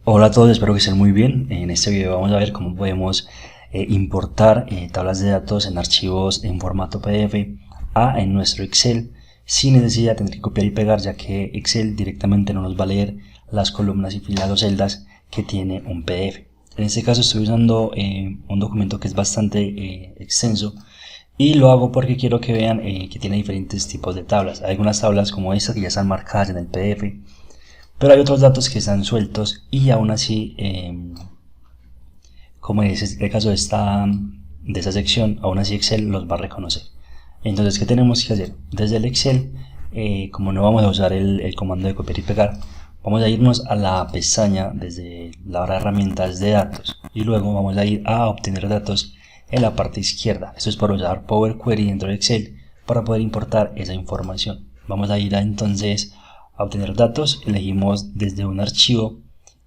Hola a todos, espero que estén muy bien. En este video vamos a ver cómo podemos importar tablas de datos en archivos en formato PDF en nuestro Excel sin necesidad de tener que copiar y pegar, ya que Excel directamente no nos va a leer las columnas y filas o celdas que tiene un PDF. En este caso estoy usando un documento que es bastante extenso y lo hago porque quiero que vean que tiene diferentes tipos de tablas. Hay algunas tablas como esta que ya están marcadas en el PDF, pero hay otros datos que están sueltos y aún así, como es el caso de esta sección, aún así Excel los va a reconocer. Entonces, ¿qué tenemos que hacer? Desde el Excel, como no vamos a usar el comando de copiar y pegar, vamos a irnos a la pestaña desde la barra de herramientas de datos y luego vamos a ir a obtener datos en la parte izquierda. Esto es para usar Power Query dentro de Excel para poder importar esa información. Vamos a ir entonces a obtener datos, elegimos desde un archivo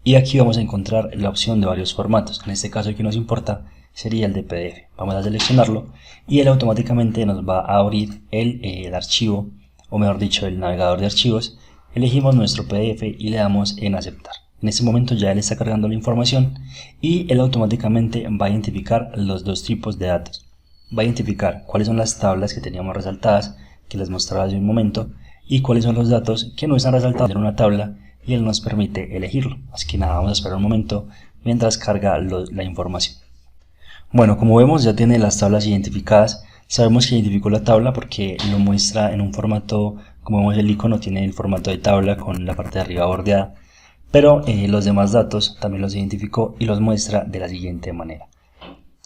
y aquí vamos a encontrar la opción de varios formatos. En este caso el que nos importa sería el de PDF. Vamos a seleccionarlo y él automáticamente nos va a abrir el archivo, o mejor dicho el navegador de archivos. Elegimos nuestro PDF y le damos en aceptar. En este momento ya él está cargando la información y él automáticamente va a identificar los dos tipos de datos. Va a identificar cuáles son las tablas que teníamos resaltadas, que les mostraba hace un momento, y cuáles son los datos que no están resaltados en una tabla, y él nos permite elegirlo. Así que nada, vamos a esperar un momento mientras carga la información. Bueno, como vemos ya tiene las tablas identificadas. Sabemos que identificó la tabla porque lo muestra en un formato, como vemos el icono tiene el formato de tabla con la parte de arriba bordeada, pero los demás datos también los identificó y los muestra de la siguiente manera: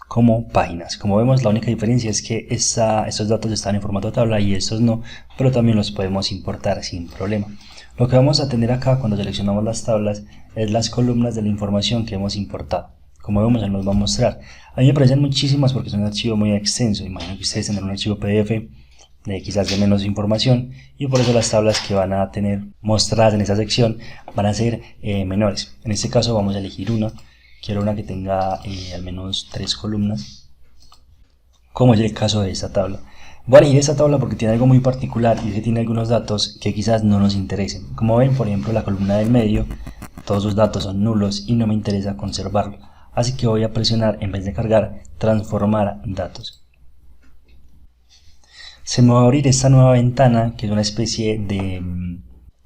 como páginas. Como vemos, la única diferencia es que estos datos están en formato tabla y estos no, pero también los podemos importar sin problema. Lo que vamos a tener acá cuando seleccionamos las tablas es las columnas de la información que hemos importado. Como vemos, él nos va a mostrar. A mí me parecen muchísimas porque es un archivo muy extenso. Imagino que ustedes tendrán un archivo PDF de quizás de menos información y por eso las tablas que van a tener mostradas en esa sección van a ser menores. En este caso vamos a elegir una. Quiero una que tenga al menos 3 columnas, como es el caso de esta tabla. Voy a elegir esta tabla porque tiene algo muy particular y es que tiene algunos datos que quizás no nos interesen. Como ven, por ejemplo, la columna del medio, todos sus datos son nulos y no me interesa conservarlo. Así que voy a presionar, en vez de cargar, transformar datos. Se me va a abrir esta nueva ventana que es una especie de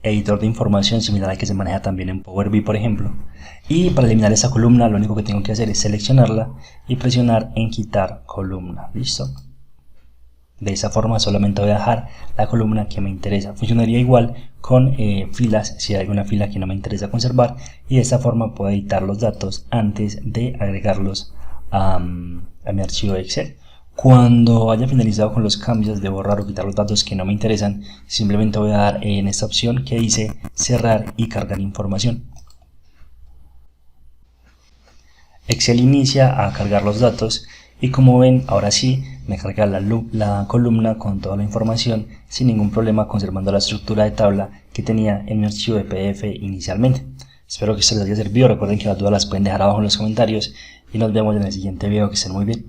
editor de información similar al que se maneja también en Power BI, por ejemplo. Y para eliminar esa columna lo único que tengo que hacer es seleccionarla y presionar en quitar columna. ¿Listo? De esa forma solamente voy a dejar la columna que me interesa. Funcionaría igual con filas, si hay alguna fila que no me interesa conservar, y de esta forma puedo editar los datos antes de agregarlos a mi archivo de Excel. Cuando haya finalizado con los cambios de borrar o quitar los datos que no me interesan, simplemente voy a dar en esta opción que dice cerrar y cargar información. Excel inicia a cargar los datos y como ven, ahora sí me carga la columna con toda la información sin ningún problema, conservando la estructura de tabla que tenía en mi archivo de PDF inicialmente. Espero que esto les haya servido. Recuerden que las dudas las pueden dejar abajo en los comentarios y nos vemos en el siguiente video. Que estén muy bien.